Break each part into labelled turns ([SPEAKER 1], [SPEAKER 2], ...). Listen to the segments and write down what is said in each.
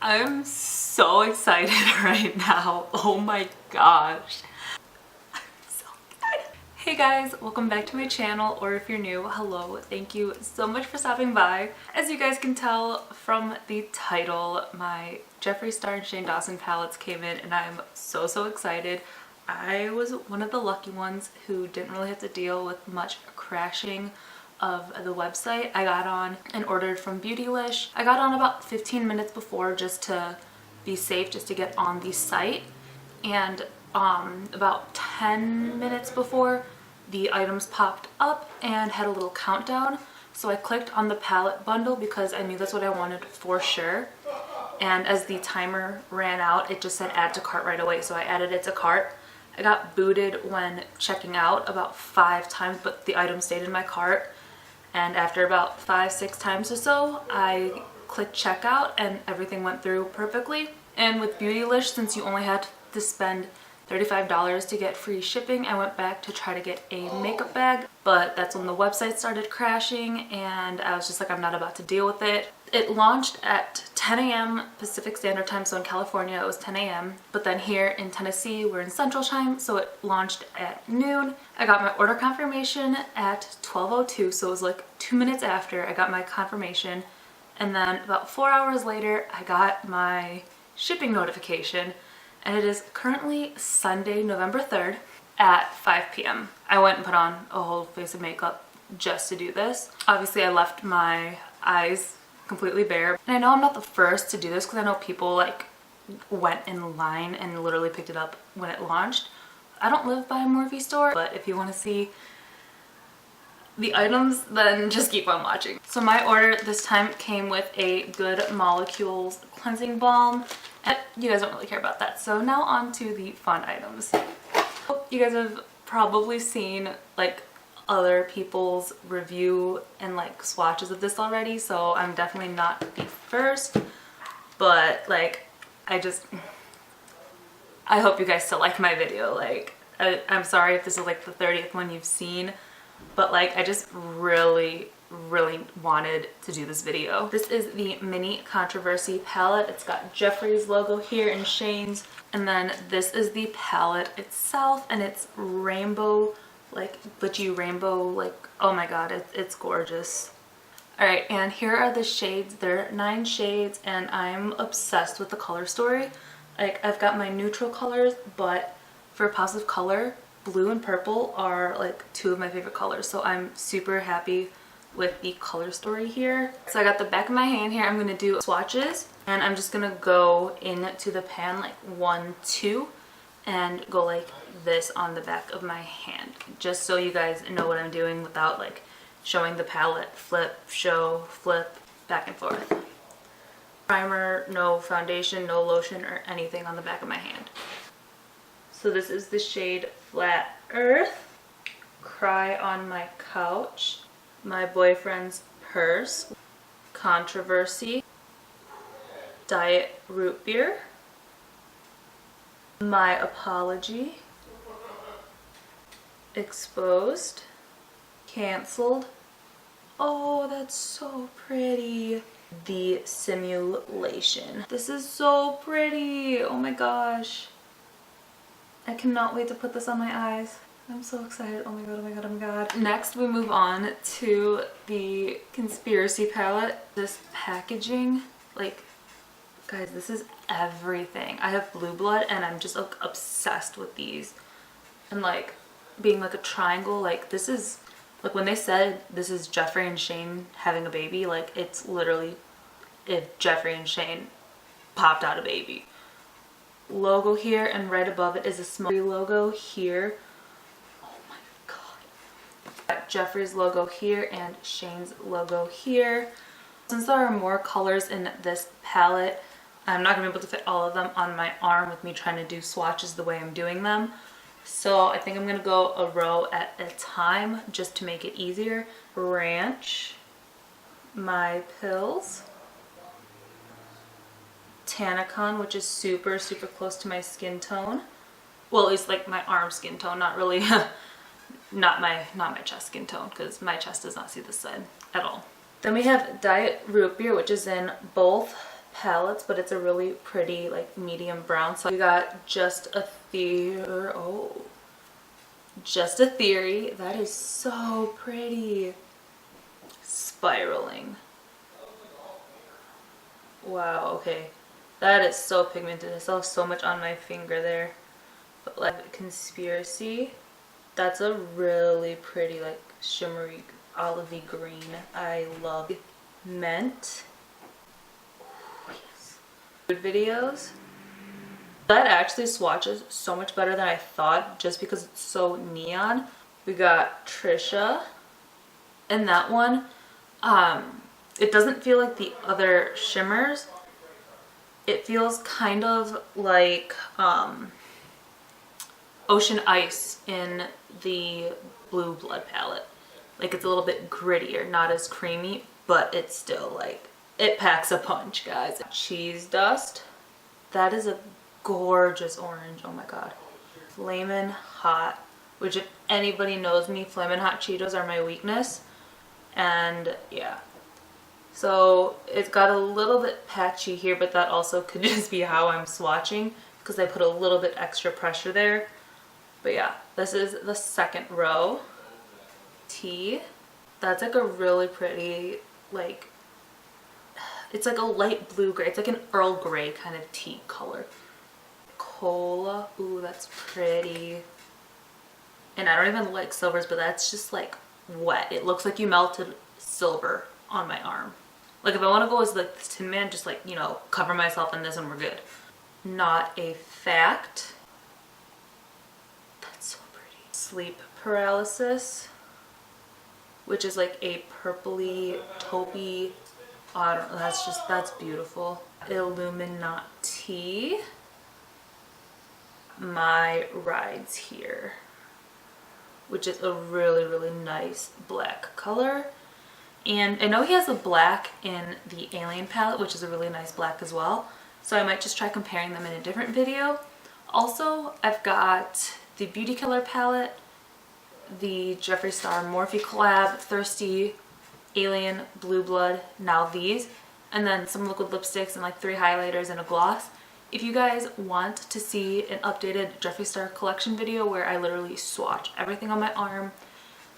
[SPEAKER 1] I'm so excited right now. Oh my gosh. I'm so excited. Hey guys, welcome back to my channel, or if you're new, hello. Thank you so much for stopping by. As you guys can tell from the title, my Jeffree Shane Dawson palettes came in and I'm so excited. I was one of the lucky ones who didn't really have to deal with much crashing of the website. I got on and ordered from Beautylish. I got on about 15 minutes before just to be safe, just to get on the site, and about 10 minutes before the items popped up and had a little countdown. So I clicked on the palette bundle because I knew that's what I wanted for sure, and as the timer ran out it just said add to cart right away, so I added it to cart. I got booted when checking out about 5 times, but the item stayed in my cart. And after about 5-6 times or so, I clicked checkout and everything went through perfectly. And with Beautylish, since you only had to spend $35 to get free shipping, I went back to try to get a makeup bag, but that's when the website started crashing and I was just like, I'm not about to deal with it. It launched at 10 a.m. Pacific Standard Time, so in California it was 10 a.m. But then here in Tennessee, we're in Central Time, so it launched at noon. I got my order confirmation at 12:02, so it was like 2 minutes after I got my confirmation. And then about 4 hours later, I got my shipping notification, and it is currently Sunday, November 3rd at 5 p.m. I went and put on a whole face of makeup just to do this. Obviously, I left my eyes completely bare. And I know I'm not the first to do this because I know people like went in line and literally picked it up when it launched. I don't live by a Morphe store, but if you want to see the items, then just keep on watching. So my order this time came with a Good Molecules cleansing balm, and you guys don't really care about that. So now on to the fun items. You guys have probably seen like other people's review and like swatches of this already, so I'm definitely not the first, but like I hope you guys still like my video. Like I'm sorry if this is like the 30th one you've seen, but like I just really wanted to do this video. This is the Mini Controversy palette. It's got Jeffree's logo here and Shane's, and then this is the palette itself, and it's rainbow, like glitchy rainbow, like oh my god, it's gorgeous. Alright, and here are the shades. There are 9 shades and I'm obsessed with the color story. Like I've got my neutral colors, but for positive color, blue and purple are like 2 of my favorite colors, so I'm super happy with the color story here. So I got the back of my hand here. I'm gonna do swatches and I'm just gonna go into the pan like 1, 2 and go like this on the back of my hand, just so you guys know what I'm doing without like showing the palette, flip, show, flip, back and forth. Primer, no foundation, no lotion or anything on the back of my hand. So this is the shade Flat Earth, Cry on My Couch, My Boyfriend's Purse, Controversy, Diet Root Beer, My Apology, Exposed, Cancelled. Oh, that's so pretty. The Simulation. This is so pretty. Oh my gosh. I cannot wait to put this on my eyes. I'm so excited. Oh my god, oh my god, oh my god. Next we move on to the Conspiracy palette. This packaging, like guys, this is everything. I have blue blood and I'm just like obsessed with these. And like being like a triangle, like this is like when they said this is Jeffree and Shane having a baby, like it's literally if Jeffree and Shane popped out a baby. Logo here, and right above it is a small logo here. Oh my god. Got Jeffree's logo here and Shane's logo here. Since there are more colors in this palette, I'm not going to be able to fit all of them on my arm with me trying to do swatches the way I'm doing them. So I think I'm going to go a row at a time just to make it easier. Ranch, My Pills, Tanacon, which is super close to my skin tone. Well, at least like my arm skin tone, not really, not my chest skin tone, because my chest does not see the sun at all. Then we have Diet Root Beer, which is in both palettes, but it's a really pretty like medium brown. So we got Just a Theory. Oh, Just a Theory. That is so pretty. Spiraling. Wow, okay. That is so pigmented. I still have so much on my finger there. But like Conspiracy. That's a really pretty like shimmery olivey green. I love Mint. Ooh, yes. Food videos. That actually swatches so much better than I thought just because it's so neon. We got Trisha. And that one, it doesn't feel like the other shimmers. It feels kind of like Ocean Ice in the Blue Blood palette. Like it's a little bit grittier, not as creamy, but it's still like, it packs a punch, guys. Cheese Dust. That is a gorgeous orange. Oh my god. Flamin' Hot, which if anybody knows me, Flamin' Hot Cheetos are my weakness. And yeah. So it's got a little bit patchy here, but that also could just be how I'm swatching because I put a little bit extra pressure there. But yeah, this is the second row. Tea. That's like a really pretty, like, it's like a light blue gray. It's like an Earl Grey kind of tea color. Cola. Ooh, that's pretty. And I don't even like silvers, but that's just like wet. It looks like you melted silver on my arm. Like if I want to go as like this Tin Man, just like, you know, cover myself in this and we're good. Not a Fact. That's so pretty. Sleep Paralysis, which is like a purpley, taupey, I don't know, that's beautiful. Illuminati. My Rides Here, which is a really, really nice black color. And I know he has a black in the Alien palette, which is a really nice black as well. So I might just try comparing them in a different video. Also, I've got the Beauty Killer palette, the Jeffree Star Morphe collab, Thirsty, Alien, Blue Blood, now these, and then some liquid lipsticks and like 3 highlighters and a gloss. If you guys want to see an updated Jeffree Star collection video where I literally swatch everything on my arm,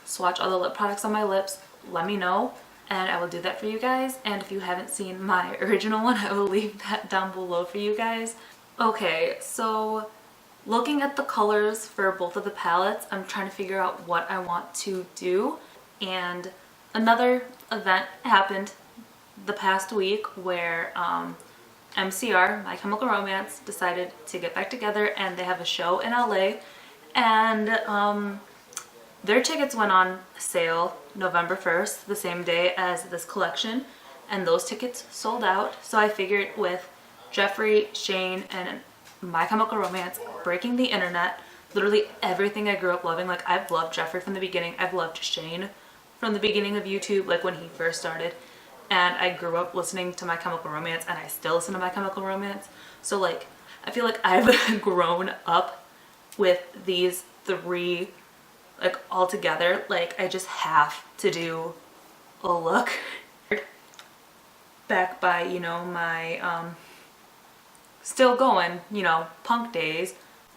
[SPEAKER 1] swatch all the lip products on my lips, let me know and I will do that for you guys. And if you haven't seen my original one, I will leave that down below for you guys. Okay, so looking at the colors for both of the palettes, I'm trying to figure out what I want to do. And another event happened the past week where MCR, My Chemical Romance, decided to get back together and they have a show in LA. And their tickets went on sale November 1st, the same day as this collection, and those tickets sold out. So I figured with Jeffree, Shane, and My Chemical Romance breaking the internet, literally everything I grew up loving, like I've loved Jeffree from the beginning, I've loved Shane from the beginning of YouTube, like when he first started, and I grew up listening to My Chemical Romance and I still listen to My Chemical Romance. So like, I feel like I've grown up with these 3 like all together. Like I just have to do a look back by, you know, my still going, you know, punk days,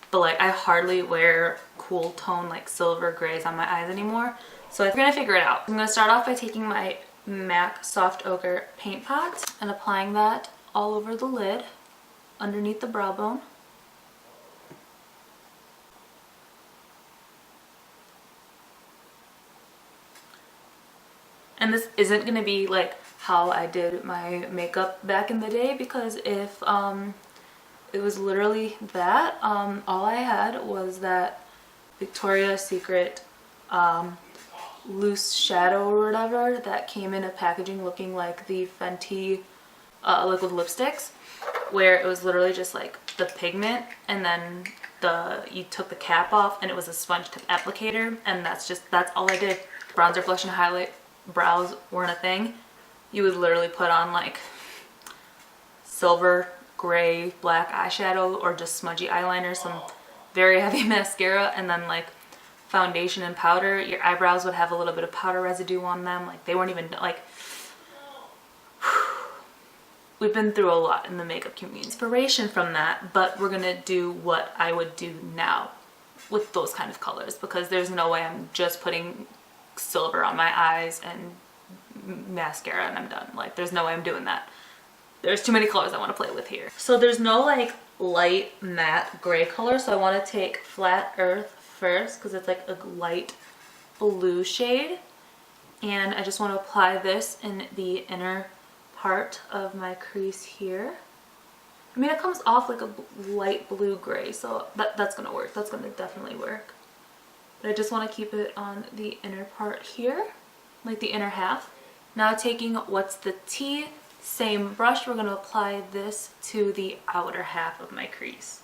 [SPEAKER 1] but like I hardly wear cool tone like silver grays on my eyes anymore. So I'm gonna figure it out. I'm gonna start off by taking my MAC Soft Ochre paint pot and applying that all over the lid underneath the brow bone. And this isn't going to be like how I did my makeup back in the day, because if it was literally that, all I had was that Victoria's Secret loose shadow or whatever that came in a packaging looking like the Fenty liquid lipsticks, where it was literally just like the pigment and then you took the cap off and it was a sponge tip applicator, and that's all I did. Bronzer, blush, and highlight. Brows weren't a thing. You would literally put on like silver, gray, black eyeshadow or just smudgy eyeliner, some very heavy mascara, and then like foundation and powder. Your eyebrows would have a little bit of powder residue on them. Like they weren't even like we've been through a lot in the makeup community. Inspiration from that, but we're gonna do what I would do now with those kind of colors, because there's no way I'm just putting silver on my eyes and mascara and I'm done. Like, there's no way I'm doing that. There's too many colors I want to play with here. So there's no like light matte gray color, so I want to take Flat Earth first because it's like a light blue shade, and I just want to apply this in the inner part of my crease here. I mean, it comes off like a light blue gray, so that's gonna work. That's gonna definitely work. But I just want to keep it on the inner part here, like the inner half. Now taking What's the Tea, same brush, we're going to apply this to the outer half of my crease.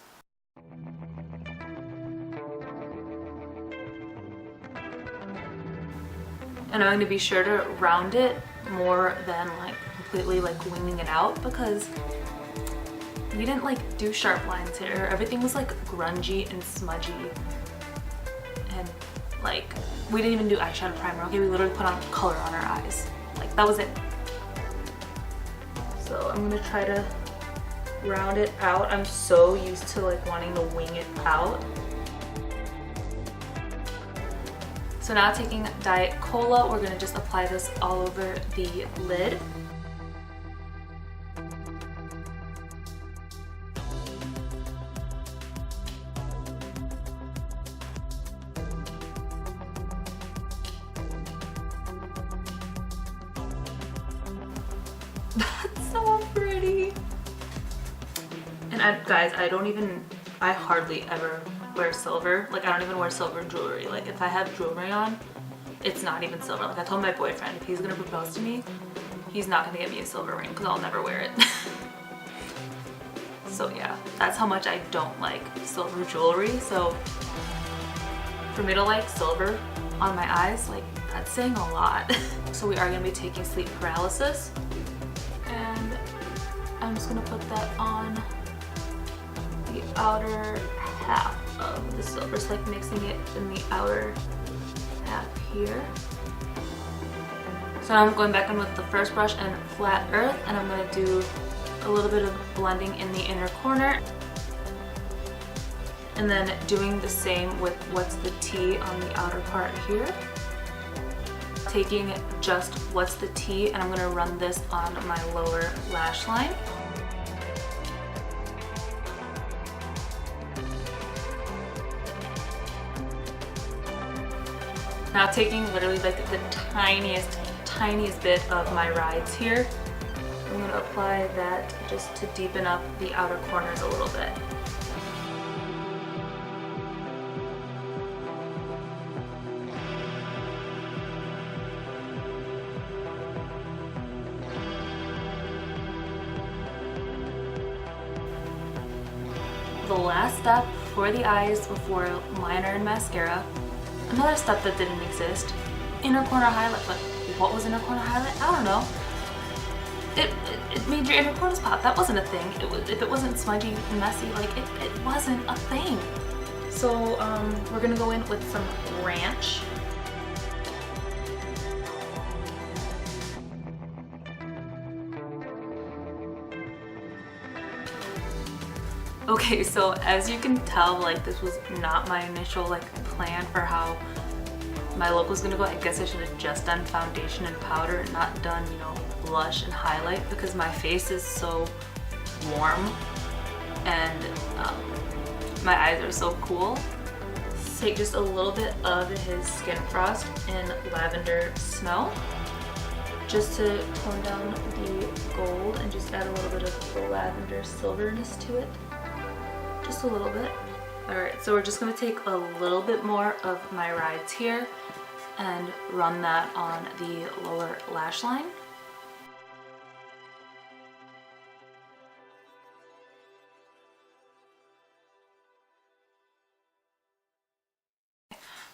[SPEAKER 1] And I'm going to be sure to round it more than like completely like winging it out, because we didn't like do sharp lines here. Everything was like grungy and smudgy, and like we didn't even do eyeshadow primer. Okay, we literally put on color on our eyes. Like, that was it. So I'm gonna try to round it out. I'm so used to like wanting to wing it out. So now taking Diet Cola, we're gonna just apply this all over the lid. That's so pretty. And guys, I hardly ever wear silver. Like, I don't even wear silver jewelry. Like, if I have jewelry on, it's not even silver. Like, I told my boyfriend if he's gonna propose to me, he's not gonna get me a silver ring because I'll never wear it. So yeah, that's how much I don't like silver jewelry. So for me to like silver on my eyes, like, that's saying a lot. So we are gonna be taking Sleep Paralysis, and I'm just gonna put that on the outer half of the silver, so like mixing it in the outer half here. So now I'm going back in with the first brush and Flat Earth, and I'm gonna do a little bit of blending in the inner corner, and then doing the same with What's the Tea on the outer part here. Taking just What's the Tea, and I'm gonna run this on my lower lash line. Now taking literally like the tiniest bit of my rides here, I'm gonna apply that just to deepen up the outer corners a little bit. The last step for the eyes before liner and mascara, another step that didn't exist, inner corner highlight. But what was inner corner highlight? I don't know. It made your inner corners pop. That wasn't a thing. If it wasn't smudgy and messy, like it wasn't a thing. So we're gonna go in with some ranch. Okay, so as you can tell, like, this was not my initial like plan for how my look was gonna go. I guess I should have just done foundation and powder and not done, you know, blush and highlight, because my face is so warm and my eyes are so cool. Take just a little bit of his Skin Frost in Lavender Snow, just to tone down the gold and just add a little bit of the lavender silverness to it. Just a little bit. Alright, so we're just going to take a little bit more of my rides here and run that on the lower lash line.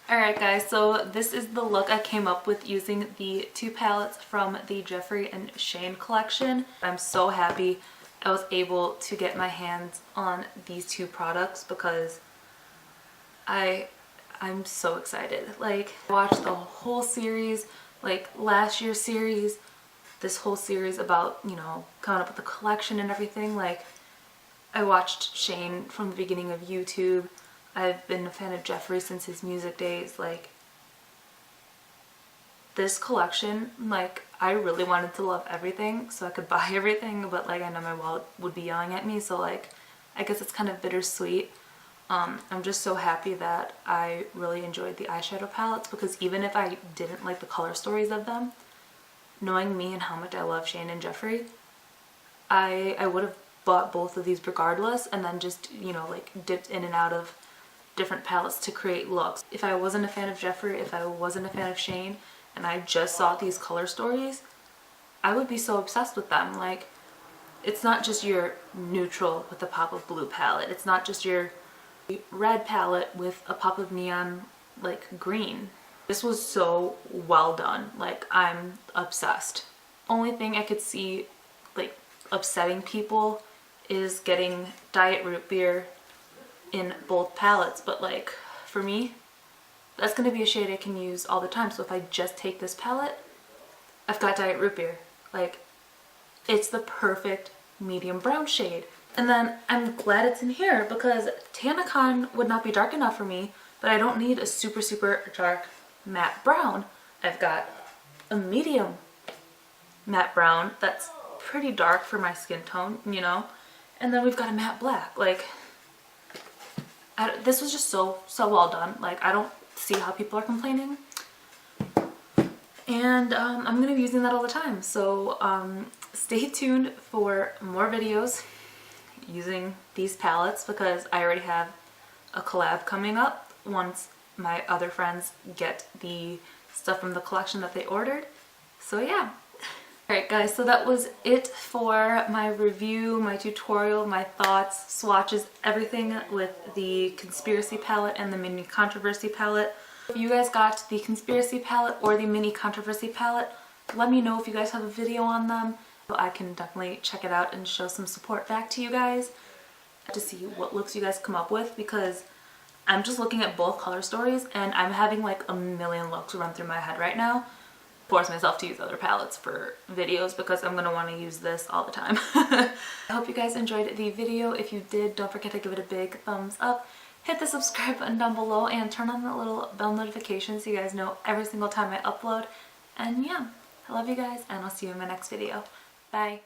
[SPEAKER 1] Alright guys, so this is the look I came up with using the two palettes from the Jeffree and Shane collection. I'm so happy I was able to get my hands on these two products because I'm so excited. Like, I watched the whole series, like last year's series, this whole series about, you know, coming up with a collection and everything. Like, I watched Shane from the beginning of YouTube. I've been a fan of Jeffree since his music days. Like, this collection, like, I really wanted to love everything so I could buy everything, but like, I know my wallet would be yelling at me, so like, I guess it's kind of bittersweet. I'm just so happy that I really enjoyed the eyeshadow palettes, because even if I didn't like the color stories of them, knowing me and how much I love Shane and Jeffree, I would have bought both of these regardless, and then just, you know, like dipped in and out of different palettes to create looks. If I wasn't a fan of Jeffree, if I wasn't a fan of Shane, and I just saw these color stories, I would be so obsessed with them. Like, it's not just your neutral with a pop of blue palette. It's not just your red palette with a pop of neon like green. This was so well done. Like, I'm obsessed. Only thing I could see like upsetting people is getting diet root beer in both palettes, but like, for me, that's gonna be a shade I can use all the time. So if I just take this palette, I've got diet root beer. Like, it's the perfect medium brown shade. And then I'm glad it's in here, because Tanacon would not be dark enough for me, but I don't need a super, super dark matte brown. I've got a medium matte brown that's pretty dark for my skin tone, you know? And then we've got a matte black. Like, this was just so well done. Like, I don't see how people are complaining. And I'm going to be using that all the time. So stay tuned for more videos using these palettes, because I already have a collab coming up once my other friends get the stuff from the collection that they ordered. So yeah. Alright guys, so that was it for my review, my tutorial, my thoughts, swatches, everything with the Conspiracy palette and the Mini Controversy palette. If you guys got the Conspiracy palette or the Mini Controversy palette, let me know if you guys have a video on them. So I can definitely check it out and show some support back to you guys to see what looks you guys come up with, because I'm just looking at both color stories and I'm having like a million looks run through my head right now. Force myself to use other palettes for videos because I'm going to want to use this all the time. I hope you guys enjoyed the video. If you did, don't forget to give it a big thumbs up. Hit the subscribe button down below and turn on that little bell notification so you guys know every single time I upload. And yeah, I love you guys, and I'll see you in my next video. Bye.